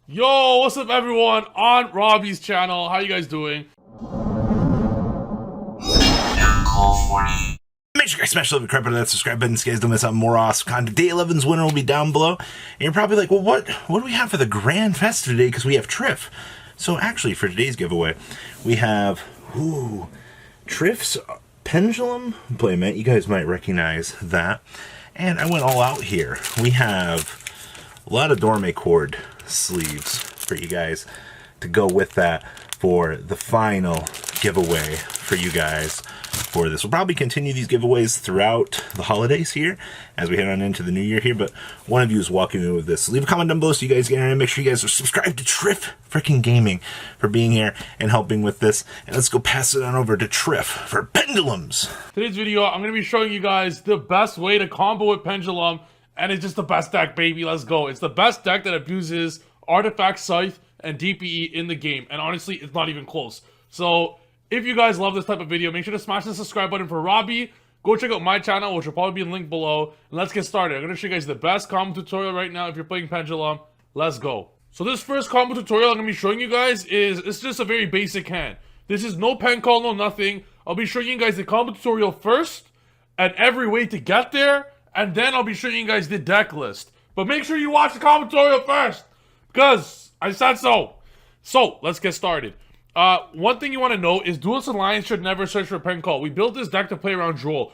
Yo, what's up everyone on Robbie's channel? How you guys doing? Make sure you guys smash the crap out of that subscribe button so you guys don't miss out on more awesome content. Day 11's winner will be down below. And you're probably like, well, what do we have for the grand fest today? Because we have Trif. So actually, for today's giveaway, we have, Trif's Pendulum playmat. You guys might recognize that. And I went all out here. We have a lot of Dorme cord sleeves for you guys to go with that for the final giveaway for you guys for this. We'll probably continue these giveaways throughout the holidays here as we head on into the new year here, but one of you is walking me with this. Leave a comment down below so you guys get in, and make sure you guys are subscribed to Trif freaking Gaming for being here and helping with this. And let's go pass it on over to Trif for Pendulums. Today's video, I'm going to be showing you guys the best way to combo with Pendulum, and it's just the best deck, baby. Let's go. It's the best deck that abuses Artifact, Scythe, and DPE in the game, and honestly, it's not even close. So if you guys love this type of video, make sure to smash the subscribe button for Robbie. Go check out my channel, which will probably be linked below. And let's get started. I'm going to show you guys the best combo tutorial right now if you're playing Pendulum. Let's go. So this first combo tutorial I'm going to be showing you guys it's just a very basic hand. This is no pen call, no nothing. I'll be showing you guys the combo tutorial first and every way to get there. And then I'll be showing you guys the deck list. But make sure you watch the combo tutorial first, because I said so. So let's get started. One thing you want to know is Duelist Alliance should never search for pen call. We built this deck to play around Droll.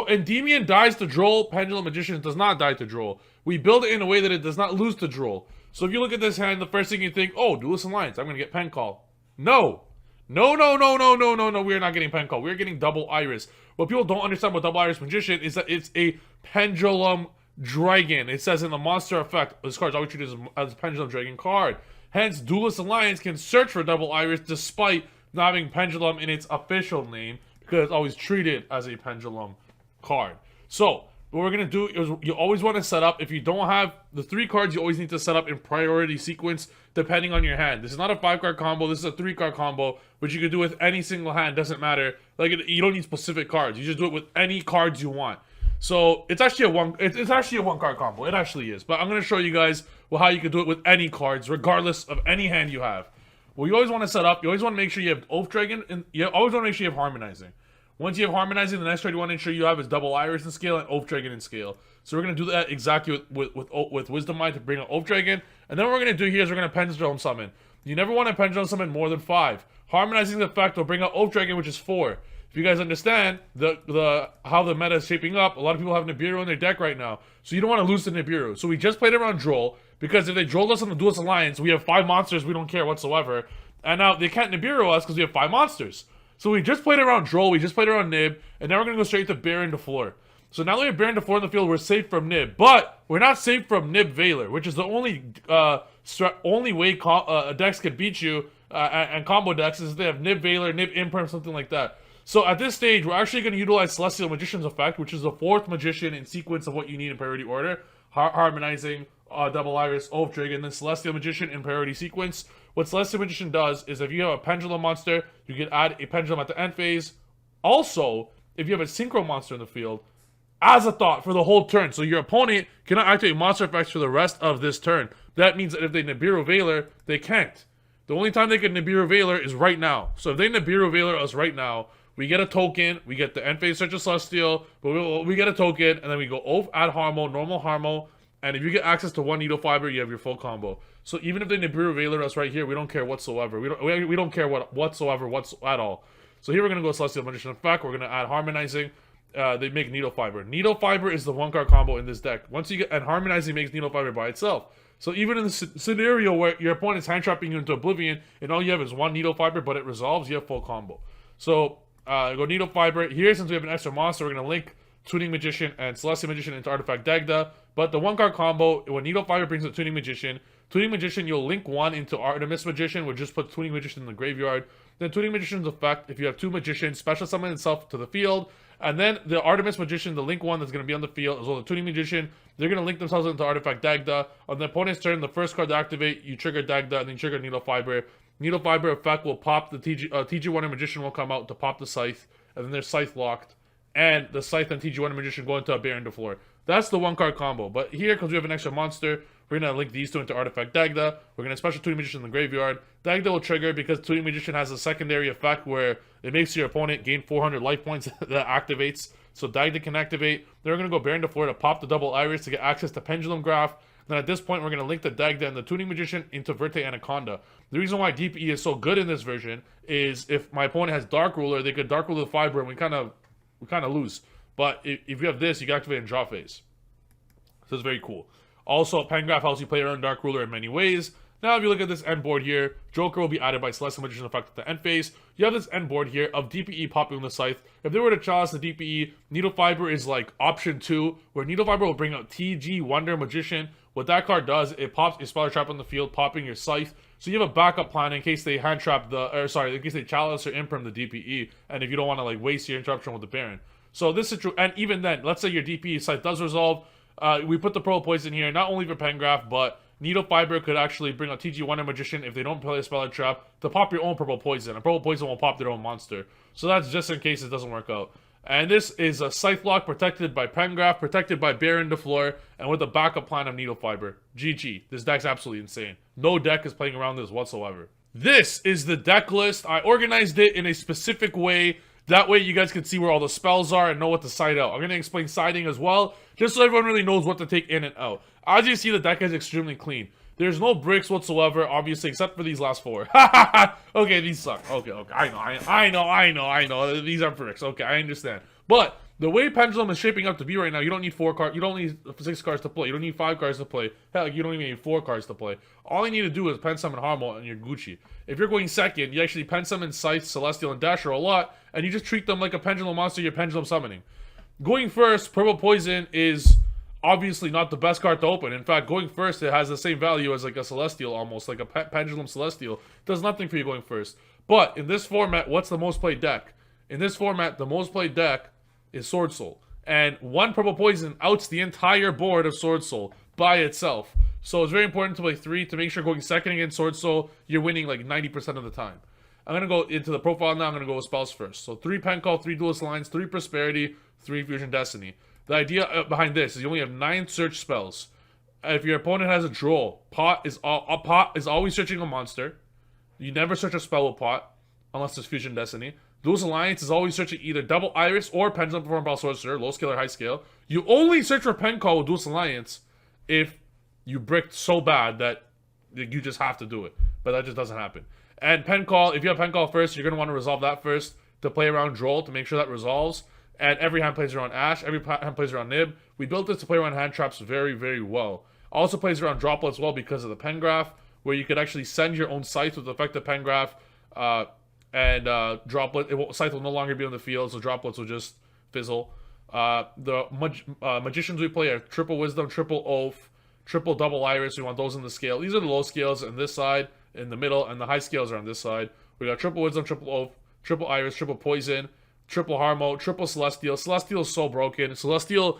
Endymion dies to Droll, Pendulum Magician does not die to Droll. We build it in a way that it does not lose to Droll. So if you look at this hand, the first thing you think, oh, Duelist Alliance, I'm going to get pen call. No. No, we are not getting pen call. We are getting double iris. What people don't understand about double iris magician is that it's a pendulum dragon. It says in the monster effect, this card is always treated as a pendulum dragon card. Hence, Duelist Alliance can search for double iris despite not having pendulum in its official name, because it's always treated as a pendulum card. So what we're going to do is you always want to set up, if you don't have the 3 cards, you always need to set up in priority sequence depending on your hand. This is not a 5-card combo, this is a 3-card combo, which you can do with any single hand, doesn't matter. Like, you don't need specific cards, you just do it with any cards you want. So it's actually a 1-card combo, it actually is. But I'm going to show you guys how you can do it with any cards, regardless of any hand you have. Well, you always want to set up, you always want to make sure you have Oath Dragon, and you always want to make sure you have Harmonizing. Once you have Harmonizing, the next card you want to ensure you have is Double Iris in scale and Oath Dragon in scale. So we're going to do that exactly with Wisdom Mind to bring out Oath Dragon. And then what we're going to do here is we're going to Pendulum Summon. You never want to Pendulum Summon more than 5. Harmonizing effect will bring out Oath Dragon, which is 4. If you guys understand how the meta is shaping up, a lot of people have Nibiru in their deck right now. So you don't want to lose to Nibiru. So we just played around Droll, because if they Drolled us on the Duelist Alliance, we have 5 monsters, we don't care whatsoever. And now they can't Nibiru us because we have 5 monsters. So we just played around Droll, we just played around Nib, and now we're going to go straight to Baron to floor. So now that we have Baron to floor in the field, we're safe from Nib. But we're not safe from Nib Veiler, which is the only way decks can beat you, and combo decks, is if they have Nib Veiler, Nib Imperm, something like that. So at this stage, we're actually going to utilize Celestial Magician's effect, which is the 4th magician in sequence of what you need in priority order. Harmonizing, Double Iris, Oath Dragon, then Celestial Magician in priority sequence. What Celestial Magician does is if you have a Pendulum monster, you can add a Pendulum at the end phase. Also, if you have a Synchro monster in the field, as a thought for the whole turn. So your opponent cannot activate monster effects for the rest of this turn. That means that if they Nibiru Veiler, they can't. The only time they can Nibiru Veiler is right now. So if they Nibiru Veiler us right now, we get a token, we get the end phase Search of Celestial, but we get a token, and then we go Oath, add Harmo, normal Harmo, and if you get access to 1 Needle Fiber, you have your full combo. So even if they Nibiru Veiler us right here, we don't care whatsoever. We don't care whatsoever at all. So here we're going to go Celestial Magician effect, we're going to add Harmonizing. They make Needle Fiber. Needle Fiber is the 1-card combo in this deck. And Harmonizing makes Needle Fiber by itself. So even in the scenario where your opponent's hand trapping you into Oblivion, and all you have is 1 Needle Fiber, but it resolves, you have full combo. So go Needle Fiber. Here, since we have an extra monster, we're going to link Tuning Magician and Celestial Magician into Artifact Dagda. But the 1-card combo, when Needle Fiber brings the Tuning Magician, you'll link 1 into Artemis Magician, which just put Tuning Magician in the graveyard. Then Tuning Magician's effect, if you have 2 Magicians, special summon itself to the field. And then the Artemis Magician, the link 1 that's going to be on the field, as well as the Tuning Magician, they're going to link themselves into Artifact Dagda. On the opponent's turn, the first card to activate, you trigger Dagda, and then you trigger Needle Fiber. Needle Fiber effect will pop the TG1 and Magician will come out to pop the Scythe, and then they're Scythe locked. And the Scythe and TG1 and Magician go into a Baron to floor. That's the 1-card combo. But here, because we have an extra monster, We're going to link these two into Artifact Dagda. We're going to special Tuning Magician in the graveyard. Dagda will trigger because Tuning Magician has a secondary effect where it makes your opponent gain 400 life points that activates. So Dagda can activate. Then we're going to go Baron to Floor to pop the double Iris to get access to Pendulum Graph. Then at this point, we're going to link the Dagda and the Tuning Magician into Verte Anaconda. The reason why DPE is so good in this version is if my opponent has Dark Ruler, they could Dark Ruler the Fiber and we kind of lose. But if you have this, you can activate in draw phase. So it's very cool. Also, Pengraph helps you play around Dark Ruler in many ways. Now, if you look at this end board here, Joker will be added by Celestial Magician effect at the end phase. You have this end board here of DPE popping on the Scythe. If they were to chalice the DPE, Needle Fiber is like option 2, where Needle Fiber will bring out TG Wonder Magician. What that card does, it pops a Speller Trap on the field, popping your Scythe. So you have a backup plan in case they hand trap in case they chalice or imperm the DPE, and if you don't want to like waste your interruption with the Baron. So this is true, and even then, let's say your DPE Scythe does resolve. We put the Purple Poison here, not only for Pengraph, but Needle Fiber could actually bring out TG Wonder Magician if they don't play a Speller Trap to pop your own Purple Poison. And Purple Poison will pop their own monster. So that's just in case it doesn't work out. And this is a Scythe Lock protected by Pengraph, protected by Baron de Fleur, and with a backup plan of Needle Fiber. GG. This deck's absolutely insane. No deck is playing around this whatsoever. This is the deck list. I organized it in a specific way. That way you guys can see where all the spells are and know what to side out. I'm going to explain siding as well, just so everyone really knows what to take in and out. As you see, the deck is extremely clean. There's no bricks whatsoever, obviously, except for these last 4. Okay, these suck. Okay, I know. These are bricks. Okay, I understand. But the way Pendulum is shaping up to be right now, you don't need 4 cards. You don't need 6 cards to play. You don't need 5 cards to play. Hell, you don't even need 4 cards to play. All you need to do is pen summon Harmel and you're Gucci. If you're going second, you actually pen summon Scythe, Celestial, and Dasher a lot, and you just treat them like a Pendulum monster you're Pendulum summoning. Going first, Purple Poison is obviously not the best card to open. In fact, going first, it has the same value as like a Celestial almost, like a Pendulum Celestial. It does nothing for you going first. But in this format, what's the most played deck? In this format, the most played deck is Sword Soul. And 1 Purple Poison outs the entire board of Sword Soul by itself. So it's very important to play 3 to make sure going second against Sword Soul, you're winning like 90% of the time. I'm going to go into the profile now. I'm going to go with spells first. So 3 Pen Call, 3 Duelist Lines, 3 Prosperity, 3 Fusion Destiny. The idea behind this is you only have 9 search spells. If your opponent has a draw, Pot is always searching a monster. You never search a spell with Pot, unless it's Fusion Destiny. Duelist Alliance is always searching either Double Iris or Pendulum Performed by Sorcerer, low scale or high scale. You only search for Pen Call with Duelist Alliance if you bricked so bad that you just have to do it. But that just doesn't happen. And Pen Call, if you have Pen Call first, you're going to want to resolve that first to play around Droll to make sure that resolves. And every hand plays around Ash, every hand plays around Nib. We built this to play around hand traps very, very well. Also plays around Droplet as well because of the Pengraph, where you could actually send your own Scythe with effective Pengraph, and Droplet. Scythe will no longer be on the field, so Droplets will just fizzle. The Magicians we play are Triple Wisdom, Triple Oath, Triple Double Iris. We want those in the scale. These are the low scales on this side, in the middle, and the high scales are on this side. We got Triple Wisdom, Triple Oath, Triple Iris, Triple Poison, Triple Harmo, Triple Celestial. Celestial is so broken. Celestial,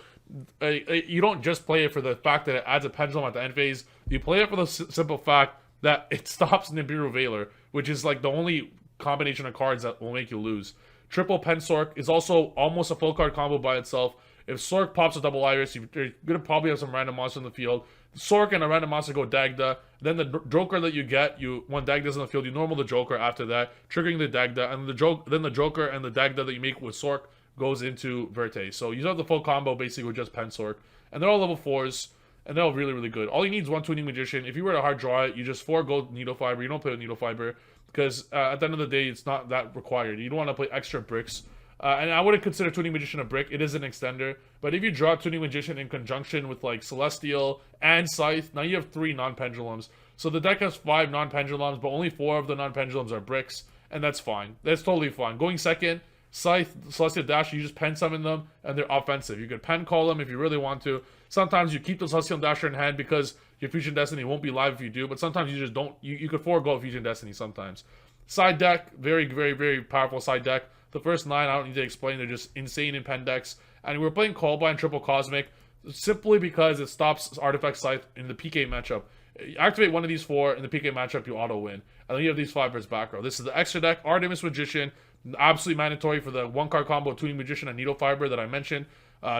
you don't just play it for the fact that it adds a pendulum at the end phase. You play it for the simple fact that it stops Nibiru Veiler, which is like the only combination of cards that will make you lose. Triple Pensork is also almost a full card combo by itself. If Sork pops a double Iris, you're going to probably have some random monster in the field. Sork and a random monster go Dagda. Then the Joker that you get, when Dagda's in the field, you normal the Joker after that, triggering the Dagda. And then the Joker and the Dagda that you make with Sork goes into Verte. So you have the full combo basically with just Pensork. And they're all level 4s. And they're all really, really good. All you need is 1 Tuning Magician. If you were to hard draw it, you just forego Needle Fiber. You don't play with Needle Fiber. Because at the end of the day, it's not that required. You don't want to play extra bricks. And I wouldn't consider Tuning Magician a brick. It is an extender. But if you draw Tuning Magician in conjunction with like Celestial and Scythe, now you have 3 non-pendulums. So the deck has 5 non-pendulums, but only 4 of the non-pendulums are bricks. And that's fine. That's totally fine. Going second, Scythe, Celestial Dash, you just pen summon them, and they're offensive. You could pen call them if you really want to. Sometimes you keep the Celestial Dasher in hand because your Fusion Destiny won't be live if you do, but sometimes you just don't. You could forego Fusion Destiny sometimes. Side deck, very, very, very powerful side deck. The first 9, I don't need to explain, they're just insane in pen decks. And we're playing Callby and Triple Cosmic simply because it stops Artifact Scythe in the PK matchup. You activate one of these 4 in the PK matchup, you auto win. And then you have these 5 as back row. This is the extra deck, Artemis Magician, absolutely mandatory for the 1-card combo Tuning Magician and Needle Fiber that I mentioned.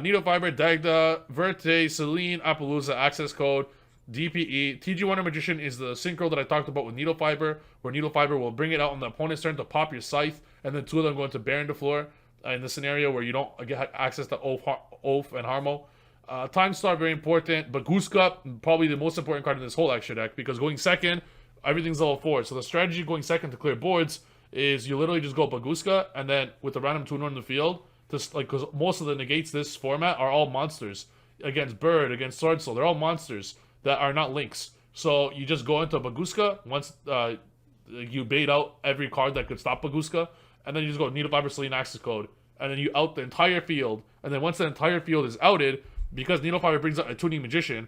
Needle Fiber, Dagda, Verte, Celine, Appaloosa, access code. DPE. TG Wonder Magician is the synchro that I talked about with Needle Fiber, where Needle Fiber will bring it out on the opponent's turn to pop your Scythe, and then two of them go into Baron to floor. In the scenario where you don't get access to Oath and Harmo. Time Star, very important. Baguska, probably the most important card in this whole extra deck, because going second, everything's level 4. So the strategy going second to clear boards is you literally just go Baguska, and then with the random tuner in the field, just like, because most of the negates this format are all monsters. Against Bird, against Sword Soul, they're all monsters that are not links. So you just go into Baguska once you bait out every card that could stop Baguska, and then you just go Needle Fiber, Selene, Access Code, and then you out the entire field. And then once the entire field is outed, because Needle Fiber brings out a Tuning Magician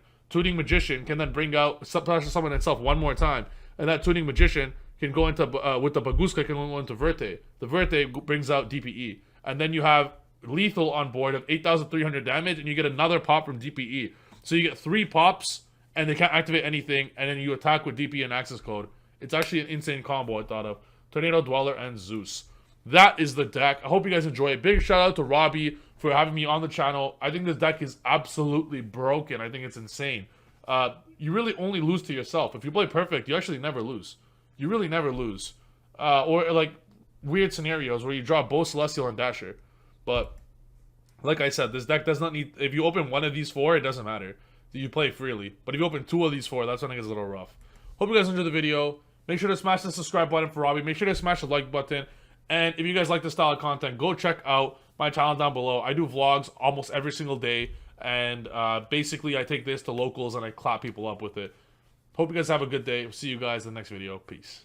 can then bring out Special Summon itself one more time, and that Tuning Magician can go into with the Baguska can go into Verte. The Verte brings out DPE, and then you have Lethal on board of 8,300 damage, and you get another pop from DPE. So you get 3 pops, and they can't activate anything, and then you attack with DPE and Access Code. It's actually an insane combo, I thought of. Tornado, Dweller, and Zeus. That is the deck. I hope you guys enjoy it. Big shout out to Robbie for having me on the channel. I think this deck is absolutely broken. I think it's insane. You really only lose to yourself. If you play perfect, you actually never lose. You really never lose. Or like weird scenarios where you draw both Celestial and Dasher. But like I said, this deck does not need... If you open one of these 4, it doesn't matter. You play freely. But if you open 2 of these 4, that's when it gets a little rough. Hope you guys enjoyed the video. Make sure to smash the subscribe button for Robbie. Make sure to smash the like button. And if you guys like this style of content, go check out my channel down below. I do vlogs almost every single day. And basically, I take this to locals and I clap people up with it. Hope you guys have a good day. See you guys in the next video. Peace.